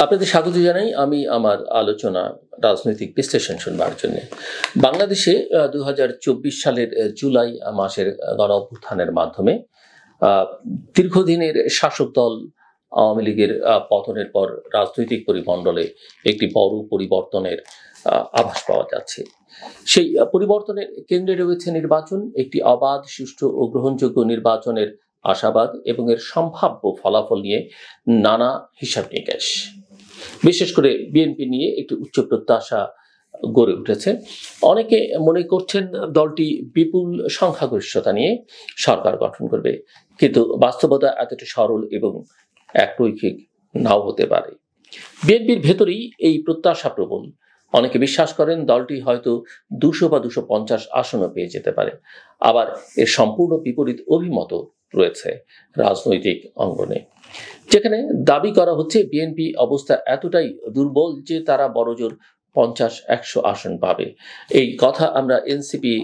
আপনাদের স্বাগত জানাই। আমি আমার আলোচনা রাজনৈতিক বিশ্লেষণ শুনবার জন্য। বাংলাদেশে ২০২৪ সালের জুলাই মাসের গণ অভ্যুত্থানের মাধ্যমে দীর্ঘদিনের শাসক দল আওয়ামী লীগের পতনের পর রাজনৈতিক পরিমণ্ডলে একটি বড় পরিবর্তনের আভাস পাওয়া যাচ্ছে। সেই পরিবর্তনের কেন্দ্রে রয়েছে নির্বাচন, একটি অবাধ, সুষ্ঠু ও গ্রহণযোগ্য নির্বাচনের আশাবাদ এবং এর সম্ভাব্য ফলাফল নিয়ে নানা হিসাব নিকাশ। বিশেষ করে বিএনপি নিয়ে একটি উচ্চ প্রত্যাশা গড়ে উঠেছে। অনেকে মনে করছেন দলটি বিপুল সংখ্যাগরিষ্ঠতা নিয়ে সরকার গঠন করবে, কিন্তু বাস্তবতা এতটা সরল এবং একরৈখিক নাও হতে পারে। বিএনপির ভেতরেই এই প্রত্যাশা প্রবল। অনেকে বিশ্বাস করেন দলটি হয়তো ২০০ বা ২৫০ আসনও পেয়ে যেতে পারে। আবার এর সম্পূর্ণ বিপরীত অভিমত রয়েছে রাজনৈতিক অঙ্গনে, যেখানে দাবি করা হচ্ছে বিএনপি অবস্থা এতটাই দুর্বল যে তারা বড়জোর ৫০-১০০ আসন পাবে। এই কথা আমরা এনসিপি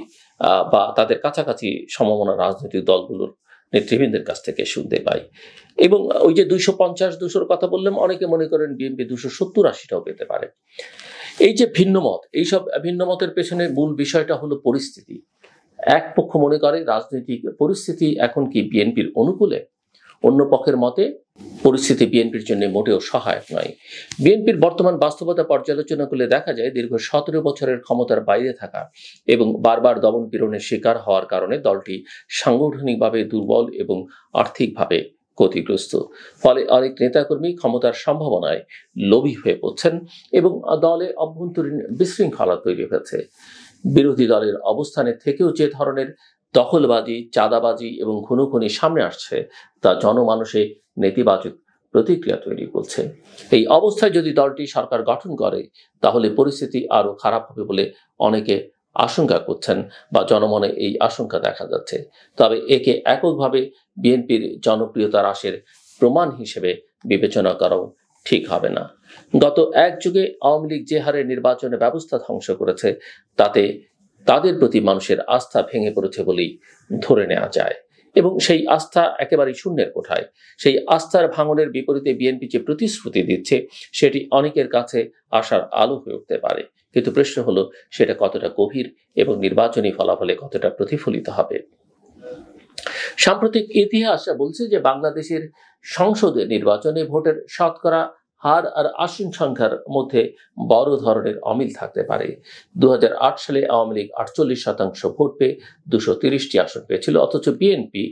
বা তাদের কাছাকাছি সমমনা রাজনৈতিক দলগুলোর নেতৃবৃন্দের কাছ থেকে শুনতে পাই। এবং ওই যে ২৫০-২০০ কথা বললাম, অনেকে মনে করেন বিএনপি ২৭০-৮০টাও পেতে পারে। এই যে ভিন্নমত, এইসব ভিন্নমতের পেছনে মূল বিষয়টা হলো পরিস্থিতি। এক পক্ষ মনে করে রাজনৈতিক পরিস্থিতি এখন কি বিএনপির অনুকূলে, অন্য পক্ষের মতে পরিস্থিতি বিএনপির জন্য মোটেও সহায়ক নয়। বিএনপির বর্তমান বাস্তবতা পর্যালোচনা করলে দেখা যায় দীর্ঘ ১৭ বছরের ক্ষমতার বাইরে থাকা এবং বারবার দমন পীড়নের শিকার হওয়ার কারণে দলটি সাংগঠনিকভাবে দুর্বল এবং আর্থিকভাবে ক্ষতিগ্রস্ত। ফলে অনেক নেতাকর্মী ক্ষমতার সম্ভাবনায় লোভী হয়ে পড়ছেন এবং দলে অভ্যন্তরীণ বিশৃঙ্খলা তৈরি হয়েছে। বিরোধী দলের অবস্থানের থেকেও যে ধরনের দখলবাজি, চাঁদাবাজি এবং খুনোখুনি সামনে আসছে তা জনমানসে নেতিবাচক প্রতিক্রিয়া তৈরি করছে। এই অবস্থায় যদি দলটি সরকার গঠন করে তাহলে পরিস্থিতি আরো খারাপ হবে বলে অনেকে আশঙ্কা করছেন বা জনমনে এই আশঙ্কা দেখা যাচ্ছে। তবে একে এককভাবে বিএনপির জনপ্রিয়তা হ্রাসের প্রমাণ হিসেবে বিবেচনা করাও ঠিক হবে না। গত এক যুগে আওয়ামী লীগ যে হারে নির্বাচনের ব্যবস্থা ধ্বংস করেছে তাতে তাদের প্রতি মানুষের আস্থা ভেঙে পড়েছে বলেই ধরে নেওয়া যায় এবং সেই আস্থা একেবারেই শূন্যের কোঠায়। সেই আস্থার ভাঙনের বিপরীতে বিএনপি যে প্রতিশ্রুতি দিচ্ছে সেটি অনেকের কাছে আশার আলো হয়ে উঠতে পারে, কিন্তু প্রশ্ন হলো সেটা কতটা গভীর এবং নির্বাচনী ফলাফলে কতটা প্রতিফলিত হবে। সাম্প্রতিক ইতিহাস বলছে যে বাংলাদেশের সংসদে নির্বাচনে ভোটের শতকরা হার আর আসন সংখ্যার মধ্যে বড় ধরনের অমিল থাকতে পারে। ২০০৮ সালে আওয়ামী লীগ ৪৮% ভোট পেয়ে ২৩০টি আসন পেয়েছিল, অথচ বিএনপি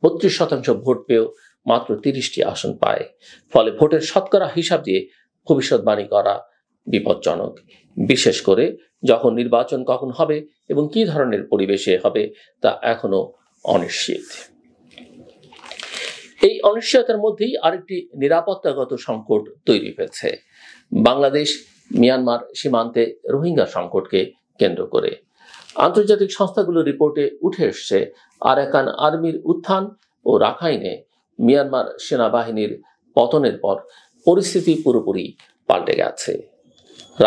৩২% ভোট পেয়েও মাত্র ৩০টি আসন পায়। ফলে ভোটের শতকরা হিসাব দিয়ে ভবিষ্যৎবাণী করা বিপজ্জনক, বিশেষ করে যখন নির্বাচন কখন হবে এবং কি ধরনের পরিবেশে হবে তা এখনো অনিশ্চিত। এই অনিশ্চয়তার মধ্যেই আরেকটি নিরাপত্তাগত সংকট তৈরি হয়েছে বাংলাদেশ মিয়ানমার সীমান্তে রোহিঙ্গা সংকটকে কেন্দ্র করে। আন্তর্জাতিক সংস্থাগুলোর রিপোর্টে উঠে এসছে আরাকান আর্মির উত্থান ও রাখাইনে মিয়ানমার সেনাবাহিনীর পতনের পর পরিস্থিতি পুরোপুরি পাল্টে গেছে।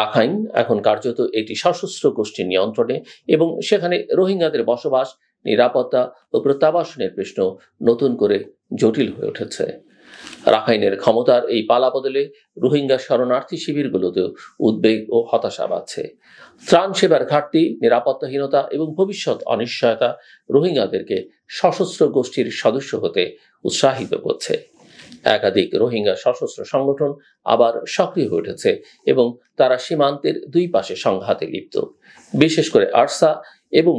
রাখাইন এখন কার্যত একটি সশস্ত্র গোষ্ঠীর নিয়ন্ত্রণে এবং সেখানে রোহিঙ্গাদের বসবাস, নিরাপত্তা ও প্রত্যাবাসনের প্রশ্ন নতুন করে জটিল হয়ে উঠেছে। রাখাইনের ক্ষমতার এই পালাবদলে রোহিঙ্গা শরণার্থী শিবিরগুলোতেও উদ্বেগ ও হতাশা বাড়ছে। ত্রাণ সেবার ঘাটতি, নিরাপত্তাহীনতা এবং ভবিষ্যৎ অনিশ্চয়তা রোহিঙ্গাদেরকে সশস্ত্র গোষ্ঠীর সদস্য হতে উৎসাহিত করছে। একাধিক রোহিঙ্গা সশস্ত্র সংগঠন আবার সক্রিয় হয়ে উঠেছে এবং তারা সীমান্তের দুই পাশে সংঘাতে লিপ্ত। বিশেষ করে আরসা এবং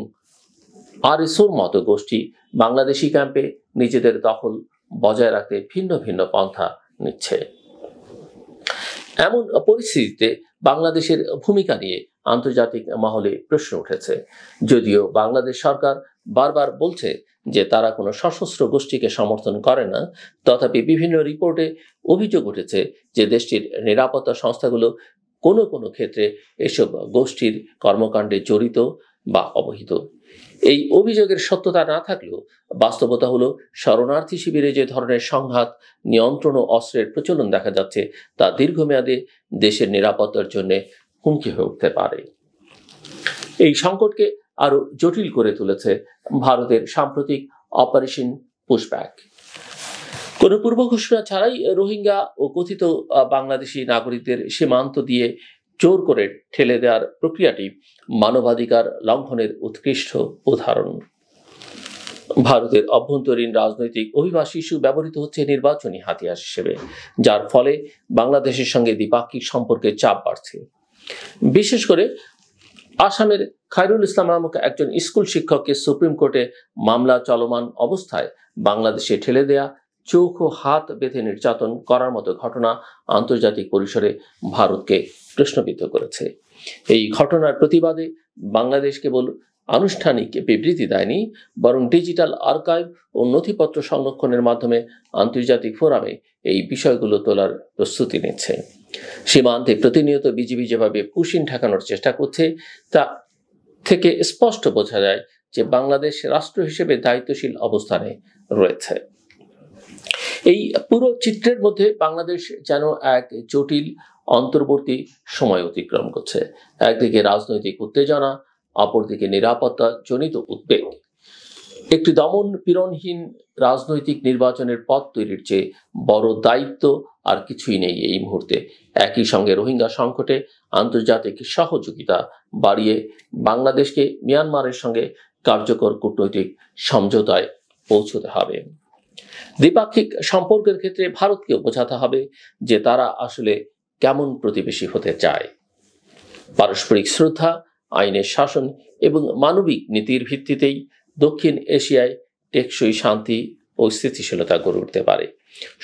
আরএসওর মতো গোষ্ঠী বাংলাদেশি ক্যাম্পে নিজেদের দখল বজায় রাখতে ভিন্ন ভিন্ন পন্থা নিচ্ছে। এমন পরিস্থিতিতে বাংলাদেশের ভূমিকা নিয়ে আন্তর্জাতিক মহলে প্রশ্ন উঠেছে। যদিও বাংলাদেশ সরকার বারবার বলছে যে তারা কোনো সশস্ত্র গোষ্ঠীকে সমর্থন করে না, তথাপি বিভিন্ন রিপোর্টে অভিযোগ উঠেছে যে দেশটির নিরাপত্তা সংস্থাগুলো কোনো কোনো ক্ষেত্রে এসব গোষ্ঠীর কর্মকাণ্ডে জড়িত বা অবহিত। এই অভিযোগের সত্যতা না থাকলেও বাস্তবতা হলো শরণার্থী শিবিরে যে ধরনের সংঘাত, নিয়ন্ত্রণ ও অস্ত্রের প্রচলন দেখা যাচ্ছে তা দীর্ঘমেয়াদে দেশের নিরাপত্তার জন্য হুমকি হয়ে উঠতে পারে। এই সংকটকে আরো জটিল করে তুলেছে ভারতের সাম্প্রতিক অপারেশন পুশব্যাক। কোনো পূর্ব ঘোষণা ছাড়াই রোহিঙ্গা ও কথিত বাংলাদেশি নাগরিকদের সীমান্ত দিয়ে জোর করে ঠেলে দেওয়ার প্রক্রিয়াটি মানবাধিকার লঙ্ঘনের উৎকৃষ্ট উদাহরণ। ভারতের অভ্যন্তরীণ রাজনৈতিক অভিবাসী ইস্যু ব্যবহৃত হচ্ছে নির্বাচনী হাতিয়ার হিসেবে, যার ফলে বাংলাদেশের সঙ্গে দ্বিপাক্ষিক সম্পর্কে চাপ বাড়ছে। বিশেষ করে আসামের খায়রুল ইসলাম নামক একজন স্কুল শিক্ষককে সুপ্রিম কোর্টে মামলা চলমান অবস্থায় বাংলাদেশে ঠেলে দেয়া, চোখ ও হাত বেঁধে নির্যাতন করার মতো ঘটনা আন্তর্জাতিক পরিসরে ভারতকে প্রশ্নবিদ্ধ করেছে। এই ঘটনার প্রতিবাদে বাংলাদেশ কেবল আনুষ্ঠানিক বিবৃতি দেয়নি, বরং ডিজিটাল আর্কাইভ ও নথিপত্র সংরক্ষণের মাধ্যমে আন্তর্জাতিক ফোরামে এই বিষয়গুলো তোলার প্রস্তুতি নিচ্ছে। সীমান্তে প্রতিনিয়ত বিজিবি যেভাবে পুশিন ঠেকানোর চেষ্টা করছে, তা থেকে স্পষ্ট বোঝা যায় যে বাংলাদেশ রাষ্ট্র হিসেবে দায়িত্বশীল অবস্থানে রয়েছে। এই পুরো চিত্রের মধ্যে বাংলাদেশ যেন এক জটিল অন্তর্বর্তী সময় অতিক্রম করছে। একদিকে রাজনৈতিক উত্তেজনা, অপরদিকে নিরাপত্তা জনিত উদ্বেগ। একটি দমন পীড়নহীন রাজনৈতিক নির্বাচনের পথ তৈরির চেয়ে বড় দায়িত্ব আর কিছুই নেই এই মুহূর্তে। একই সঙ্গে রোহিঙ্গা সংকটে আন্তর্জাতিক সহযোগিতা বাড়িয়ে বাংলাদেশকে মিয়ানমারের সঙ্গে কার্যকর কূটনৈতিক সমঝোতায় পৌঁছতে হবে। দ্বিপাক্ষিক সম্পর্কের ক্ষেত্রে ভারতকেও বোঝাতে হবে যে তারা আসলে কেমন প্রতিবেশী হতে চায়। পারস্পরিক শ্রদ্ধা, আইনের শাসন এবং মানবিক নীতির ভিত্তিতেই দক্ষিণ এশিয়ায় টেকসই শান্তি ও স্থিতিশীলতা গড়ে উঠতে পারে।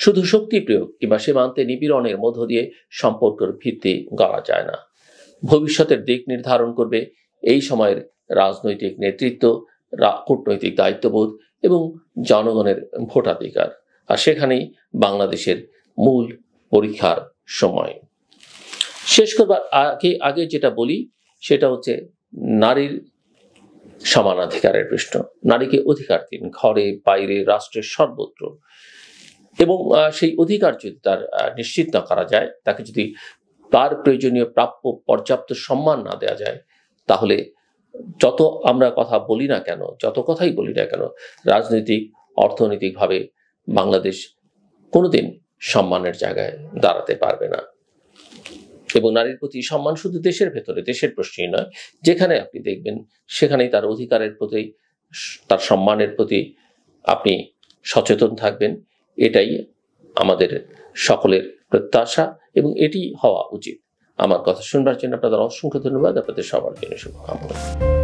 শুধু শক্তি প্রয়োগ কিংবা সীমান্তে নিপীড়নের মধ্য দিয়ে সম্পর্কের ভিত্তি গড়া যায় না। ভবিষ্যতের দিক নির্ধারণ করবে এই সময়ের রাজনৈতিক নেতৃত্ব, কূটনৈতিক দায়িত্ববোধ এবং জনগণের ভোটাধিকার। আর সেখানেই বাংলাদেশের মূল পরীক্ষার সময়। শেষ করবার আগে যেটা বলি সেটা হচ্ছে নারীর সমানাধিকারের প্রশ্ন। নারীকে অধিকার দিন, ঘরে বাইরে রাষ্ট্রের সর্বত্র। এবং সেই অধিকার যদি তার নিশ্চিত না করা যায়, তাকে যদি তার প্রয়োজনীয় প্রাপ্য পর্যাপ্ত সম্মান না দেওয়া যায়, তাহলে যত আমরা কথা বলি না কেন, যত কথাই বলি না কেন, রাজনৈতিক অর্থনৈতিকভাবে বাংলাদেশ কোনোদিন সম্মানের জায়গায় দাঁড়াতে পারবে না। এবং নারীর প্রতি সম্মান শুধু দেশের ভেতরে, দেশের প্রশ্নই নয়, যেখানে আপনি দেখবেন সেখানেই তার অধিকারের প্রতি, তার সম্মানের প্রতি আপনি সচেতন থাকবেন। এটাই আমাদের সকলের প্রত্যাশা এবং এটি হওয়া উচিত। আমার কথা শুনবার জন্য আপনাদের অসংখ্য ধন্যবাদ। আপনাদের সবার জন্য শুভকামনা।